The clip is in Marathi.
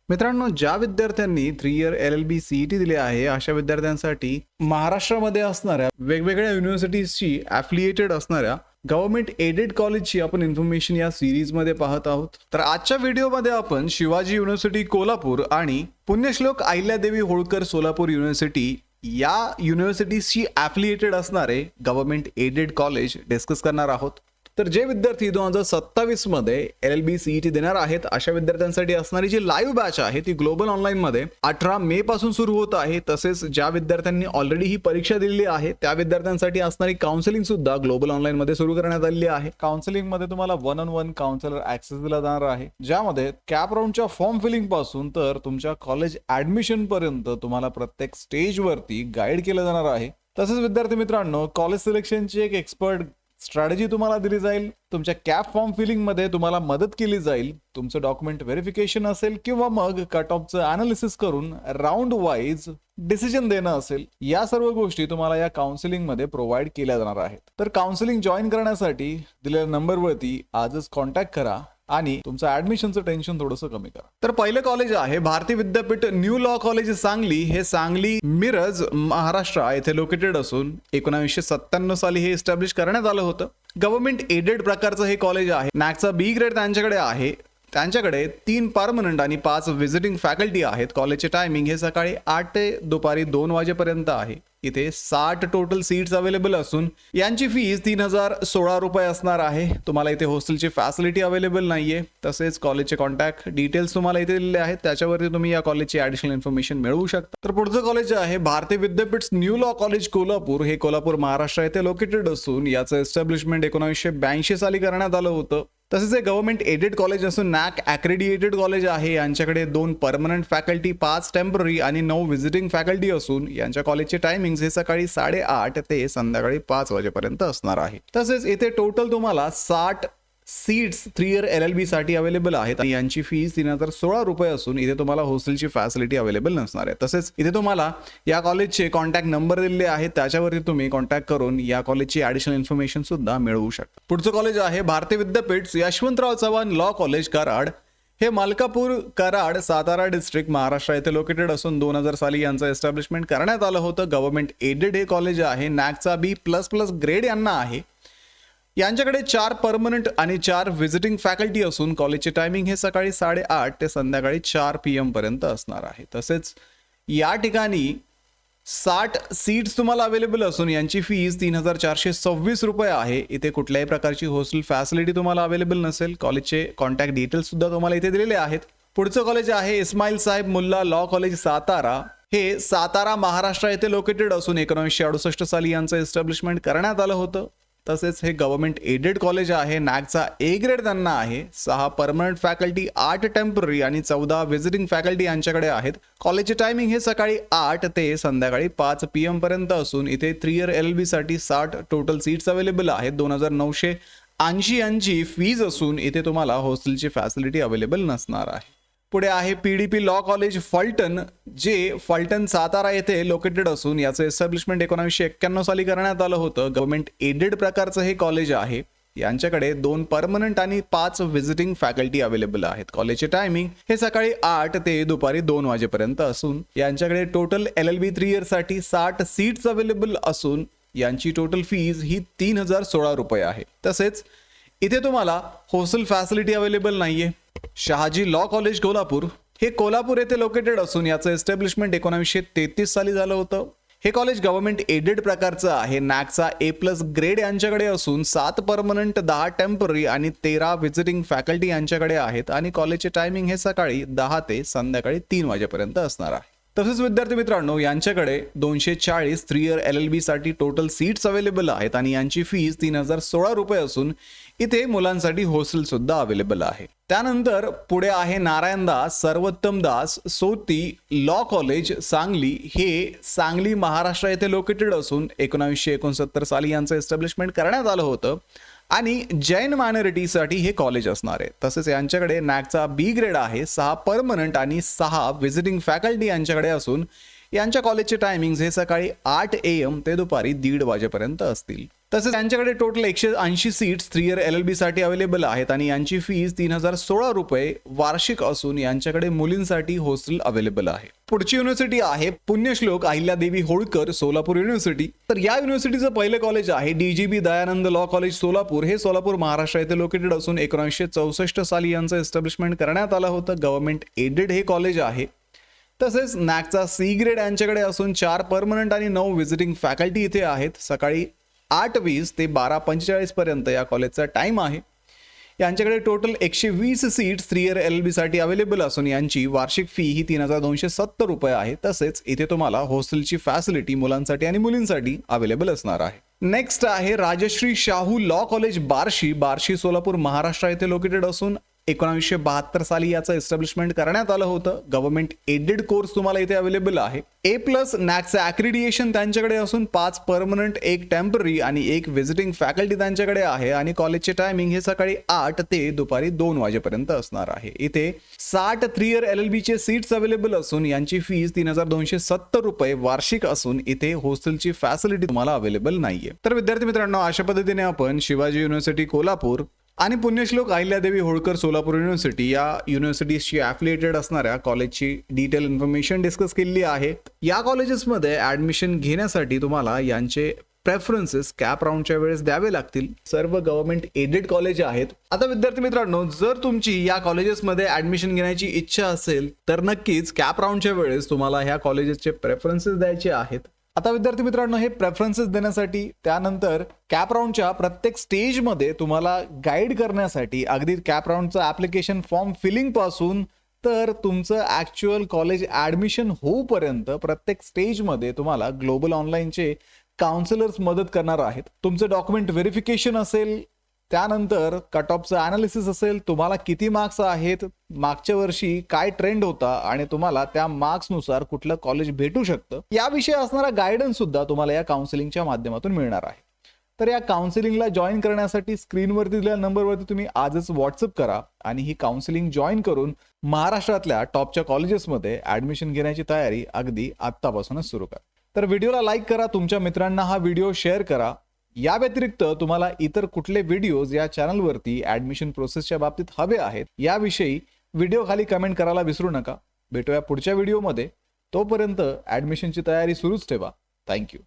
मित्रांनो, ज्या विद्यार्थ्यांनी 3 इयर LLB CET दिले आहे अशा विद्यार्थ्यांसाठी महाराष्ट्रामध्ये असणाऱ्या वेगवेगळ्या युनिव्हर्सिटीजशी ॲफिलिएटेड असणाऱ्या गव्हर्नमेंट एडेड कॉलेजची आपण इन्फॉर्मेशन या सिरीजमध्ये पाहत आहोत. तर आजच्या व्हिडिओमध्ये आपण शिवाजी युनिव्हर्सिटी कोल्हापूर आणि पुण्यश्लोक अहिल्यादेवी होळकर सोलापूर युनिव्हर्सिटी या युनिव्हर्सिटीजशी ॲफिलिएटेड असणारे गव्हर्नमेंट एडेड कॉलेज डिस्कस करणार आहोत. तर जे विद्यार्थी 2027 मध्ये LLB CET देणार आहेत अशा विद्यार्थ्यांसाठी असणारी जी लाईव्ह बॅच आहे ती ग्लोबल ऑनलाईन मध्ये 18 मे पासून सुरू होत आहे. तसेच ज्या विद्यार्थ्यांनी ऑलरेडी ही परीक्षा दिलेली आहे त्या विद्यार्थ्यांसाठी असणारी काउन्सिलिंग सुद्धा ग्लोबल ऑनलाईन मध्ये सुरू करण्यात आलेली आहे. काउन्सिलिंग मध्ये तुम्हाला 1-on-1 काउन्सिलर ऍक्सेस दिला जाणार आहे, ज्यामध्ये कॅप राऊंडच्या फॉर्म फिलिंग पासून तर तुमच्या कॉलेज ऍडमिशन पर्यंत तुम्हाला प्रत्येक स्टेज वरती गाईड केलं जाणार आहे. तसेच विद्यार्थी मित्रांनो, कॉलेज सिलेक्शनची एक एक्सपर्ट स्ट्रॅटेजी तुम्हाला दिली जाईल. तुमच्या कॅप फॉर्म फिलिंग मध्ये तुम्हाला मदत केली जाईल. तुमचं डॉक्युमेंट व्हेरिफिकेशन असेल किंवा मग कट ऑफचं अनालिसिस करून राऊंड वाईज डिसिजन देणं असेल, या सर्व गोष्टी तुम्हाला या काउन्सिलिंग मध्ये प्रोव्हाइड केल्या जाणार आहेत. तर काउन्सिलिंग जॉईन करण्यासाठी दिलेल्या नंबरवरती आजच कॉन्टॅक्ट करा आणि तुमचं ऍडमिशनचं टेन्शन थोडंसं कमी करा. तर पहिलं कॉलेज आहे Bharati Vidyapeeth new law college Sangli. हे सांगली मिरज महाराष्ट्र येथे लोकेटेड असून 1997 साली हे एस्टॅब्लिश करण्यात आलं होतं. गव्हर्नमेंट एडेड प्रकारचं हे कॉलेज आहे. नॅकचा B ग्रेड त्यांच्याकडे आहे. त्यांच्याकडे 3 परमनंट आणि 5 व्हिजिटिंग फॅकल्टी आहेत. कॉलेजचे टायमिंग हे सकाळी 8 ते दुपारी 2 वाजेपर्यंत आहे. इथे 60 टोटल सीट्स अवेलेबल असून यांची फीस 3016 रुपये असणार आहे. तुम्हाला इथे हॉस्टेलची फॅसिलिटी अवेलेबल नाहीये. तसेच कॉलेजचे कॉन्टॅक्ट डिटेल्स तुम्हाला इथे दिलेले आहेत, त्याच्यावरती तुम्ही या कॉलेजची ऍडिशनल इन्फॉर्मेशन मिळवू शकता. तर पुढचं कॉलेज आहे Bharati Vidyapeeth new law college Kolhapur. हे कोल्हापूर महाराष्ट्र येथे लोकेटेड असून याचं एस्टॅब्लिशमेंट 1982 साली करण्यात आलं होतं. तसेच हे गव्हर्नमेंट एडेड कॉलेज असून नॅक ॲक्रेडिएटेड कॉलेज आहे. यांच्याकडे 2 परमनंट फॅकल्टी, 5 टेम्पररी आणि 9 व्हिजिटिंग फॅकल्टी असून यांच्या कॉलेजचे टायमिंग हे सकाळी 8:30 ते संध्याकाळी 5 वाजेपर्यंत असणार आहे. तसेच इथे टोटल तुम्हाला 60 सीट्स 3 इयर LLB साठी अवेलेबल आहेत आणि यांची फीस 3016 रुपये असून इथे तुम्हाला हॉस्टेलची फॅसिलिटी अवेलेबल नसणार आहे. तसेच इथे तुम्हाला या कॉलेजचे कॉन्टॅक्ट नंबर दिलेले आहेत, त्याच्यावरती तुम्ही कॉन्टॅक्ट करून या कॉलेजची ऍडिशनल इन्फॉर्मेशन सुद्धा मिळवू शकता. पुढचं कॉलेज आहे भारती विद्यापीठ यशवंतराव चव्हाण लॉ कॉलेज कराड. हे मलकापूर कराड सातारा डिस्ट्रिक्ट महाराष्ट्र येथे लोकेटेड असून 2000 साली यांचं एस्टॅब्लिशमेंट करण्यात आलं होतं. गव्हर्नमेंट एडेड हे कॉलेज आहे. नॅकचा B++ ग्रेड यांना आहे. यांच्याकडे 4 परमनंट आणि 4 व्हिजिटिंग फॅकल्टी असून कॉलेजचे टायमिंग हे सकाळी 8:30 ते संध्याकाळी 4 PM पर्यंत असणार आहे. तसेच या ठिकाणी 60 सीट्स तुम्हाला अवेलेबल असून यांची फीस 3426 रुपये आहे. इथे कुठल्याही प्रकारची हॉस्टेल फॅसिलिटी तुम्हाला अवेलेबल नसेल. कॉलेजचे कॉन्टॅक्ट डिटेल्स सुद्धा तुम्हाला इथे दिलेले आहेत. पुढचं कॉलेज आहे इस्माईल साहेब मुल्ला लॉ कॉलेज सातारा. हे सातारा महाराष्ट्र येथे लोकेटेड असून 1968 साली यांचं एस्टॅब्लिशमेंट करण्यात आलं होतं. तसेच हे गव्हर्नमेंट एडेड कॉलेज आहे. नॅकचा A ग्रेड त्यांना आहे. 6 परमनंट फॅकल्टी, 8 टेम्पररी आणि 14 व्हिजिटिंग फॅकल्टी यांच्याकडे आहेत. कॉलेजचे टायमिंग हे सकाळी 8 ते संध्याकाळी 5 PM पर्यंत असून इथे 3 इयर LLB साठी 60 टोटल सीट्स अवेलेबल आहेत. 2980 यांची फीज असून इथे तुम्हाला हॉस्टेलची फॅसिलिटी अवेलेबल नसणार आहे. पुढे आहे PDP लॉ कॉलेज फलटण, जे फलटण सातारा येथे लोकेटेड असून याचं एस्टॅब्लिशमेंट 1991 साली करण्यात आलं होतं. गव्हर्नमेंट एडेड प्रकारचं हे कॉलेज आहे. यांच्याकडे 2 परमनंट आणि 5 व्हिजिटिंग फॅकल्टी अवेलेबल आहेत. कॉलेजचे टायमिंग हे सकाळी 8 ते दुपारी 2 वाजेपर्यंत असून यांच्याकडे टोटल LLB 3 इयर साठी 60 सीट्स अवेलेबल असून यांची टोटल फीज ही 3016 रुपये आहे. तसेच इथे तुम्हाला हॉस्टेल फॅसिलिटी अवेलेबल नाहीये. Shahaji law college Kolhapur. हे कोल्हापूर येथे लोकेटेड असून याचं एस्टॅब्लिशमेंट 1933 साली झालं होतं. हे कॉलेज गव्हर्नमेंट एडेड प्रकारचं आहे. नॅकचा A+ ग्रेड यांच्याकडे असून 7 परमनंट, 10 टेम्पररी आणि 13 व्हिजिटिंग फॅकल्टी यांच्याकडे आहेत आणि कॉलेजचे टायमिंग हे सकाळी 10 ते संध्याकाळी 3 वाजेपर्यंत असणार आहे. तसेच विद्यार्थी मित्रांनो, यांच्याकडे 240 3 इयर LLB साठी टोटल सीट्स अवेलेबल आहेत आणि यांची फीस 3016 रुपये असून इथे मुलांसाठी हॉस्टेल सुद्धा अवेलेबल आहे. त्यानंतर पुढे आहे नारायण दास सर्वोत्तम दास सोती लॉ कॉलेज सांगली. हे सांगली महाराष्ट्र येथे लोकेटेड असून 1969 साली यांचं एस्टॅब्लिशमेंट करण्यात आलं होतं आणि जैन मायनॉरिटीसाठी हे कॉलेज असणार आहे. तसेच यांच्याकडे नॅकचा B ग्रेड आहे. 6 परमनंट आणि 6 व्हिजिटिंग फॅकल्टी यांच्याकडे असून यांच्या कॉलेजचे टायमिंग्स हे सकाळी 8 AM ते दुपारी 1:30 वाजेपर्यंत असतील. तसेच त्यांच्याकडे टोटल 180 सीट्स 3 इयर LLB साठी अवेलेबल आहेत आणि यांची फीज 3016 रुपये वार्षिक असून यांच्याकडे मुलींसाठी हॉस्टेल अवेलेबल आहे. पुढची युनिव्हर्सिटी आहे पुण्यश्लोक अहिल्यादेवी होळकर सोलापूर युनिव्हर्सिटी. तर या युनिव्हर्सिटीचं पहिलं कॉलेज आहे DGB Dayanand law college Solapur. हे सोलापूर महाराष्ट्र येथे लोकेटेड असून 1964 साली यांचं एस्टॅब्लिशमेंट करण्यात आलं होतं. गव्हर्नमेंट एडेड हे कॉलेज आहे. तसेच नॅकचा C ग्रेड यांच्याकडे असून 4 परमनंट आणि 9 व्हिजिटिंग फॅकल्टी इथे आहेत. सकाळी 8:20 ते 12:45 पर्यंत या कॉलेजचा टाइम आहे. यांच्याकडे टोटल 120 सीट्स 3 इयर LLB साठी अवेलेबल असून यांची वार्षिक फी ही 3270 रुपये आहे. तसेच इथे तुम्हाला हॉस्टेलची फॅसिलिटी मुलांसाठी आणि मुलींसाठी अवेलेबल असणार आहे. नेक्स्ट आहे राजश्री शाहू लॉ कॉलेज बार्शी सोलापूर महाराष्ट्र येथे लोकेटेड असून 1972 साली याचं एस्टॅब्लिशमेंट करण्यात आलं होतं. गव्हर्नमेंट एडेड कोर्स तुम्हाला इथे अवेलेबल आहे. A+ नॅकचं ॲक्रिडिएशन त्यांच्याकडे असून 5 परमनंट 1 टेम्पररी आणि 1 व्हिजिटिंग फॅकल्टी त्यांच्याकडे आहे आणि कॉलेजचे टायमिंग हे सकाळी 8 ते दुपारी 2 वाजेपर्यंत असणार आहे. इथे 60 3 इयर LLB चे सीट्स अवेलेबल असून यांची फीज 3270 रुपये वार्षिक असून इथे हॉस्टेलची फॅसिलिटी तुम्हाला अवेलेबल नाहीये. तर विद्यार्थी मित्रांनो, अशा पद्धतीने आपण शिवाजी युनिव्हर्सिटी कोल्हापूर आणि पुण्यश्लोक अहिल्यादेवी होळकर सोलापूर युनिव्हर्सिटी या युनिव्हर्सिटीजशी ॲफिलिएटेड असणाऱ्या कॉलेजची डिटेल इन्फॉर्मेशन डिस्कस केलेली आहे. या कॉलेजेसमध्ये ॲडमिशन घेण्यासाठी तुम्हाला यांचे प्रेफरन्सेस कॅप राऊंडच्या वेळेस द्यावे लागतील. सर्व गव्हर्नमेंट एडेड कॉलेज आहेत. आता विद्यार्थी मित्रांनो, जर तुमची या कॉलेजेसमध्ये ॲडमिशन घेण्याची इच्छा असेल तर नक्कीच कॅप राऊंडच्या वेळेस तुम्हाला ह्या कॉलेजेसचे प्रेफरन्सेस द्यायचे आहेत. आता विद्यार्थी मित्रांनो, हे प्रेफरन्सेस देण्यासाठी त्यानंतर कॅप राऊंडच्या प्रत्येक स्टेजमध्ये तुम्हाला गाईड करण्यासाठी अगदी कॅप राऊंडचं ॲप्लिकेशन फॉर्म फिलिंग पासून तर तुमचं ॲक्च्युअल कॉलेज ॲडमिशन होऊपर्यंत प्रत्येक स्टेजमध्ये तुम्हाला ग्लोबल ऑनलाईनचे काउन्सिलर्स मदत करणार आहेत. तुमचं डॉक्युमेंट व्हेरिफिकेशन असेल, त्यानंतर कट ऑफचं ॲनालिसिस असेल, तुम्हाला किती मार्क्स आहेत, मागच्या वर्षी काय ट्रेंड होता आणि तुम्हाला त्या मार्क्सनुसार कुठलं कॉलेज भेटू शकतं, याविषयी असणारा गायडन्स सुद्धा तुम्हाला या काउन्सिलिंगच्या माध्यमातून मिळणार आहे. तर या काउन्सिलिंगला जॉईन करण्यासाठी स्क्रीनवरती दिलेल्या नंबरवरती तुम्ही आजच व्हॉट्सअप करा आणि ही काउन्सिलिंग जॉईन करून महाराष्ट्रातल्या टॉपच्या कॉलेजेसमध्ये ॲडमिशन घेण्याची तयारी अगदी आत्तापासूनच सुरू करा. तर व्हिडिओला लाईक करा, तुमच्या मित्रांना हा व्हिडिओ शेअर करा. या व्यतिरिक्त तुम्हाला इतर कुठले व्हिडिओज या चॅनलवरती ॲडमिशन प्रोसेसच्या बाबतीत हवे आहेत याविषयी व्हिडिओ खाली कमेंट करायला विसरू नका. भेटूया पुढच्या व्हिडिओमध्ये. तोपर्यंत ॲडमिशनची तयारी सुरूच ठेवा. थँक्यू.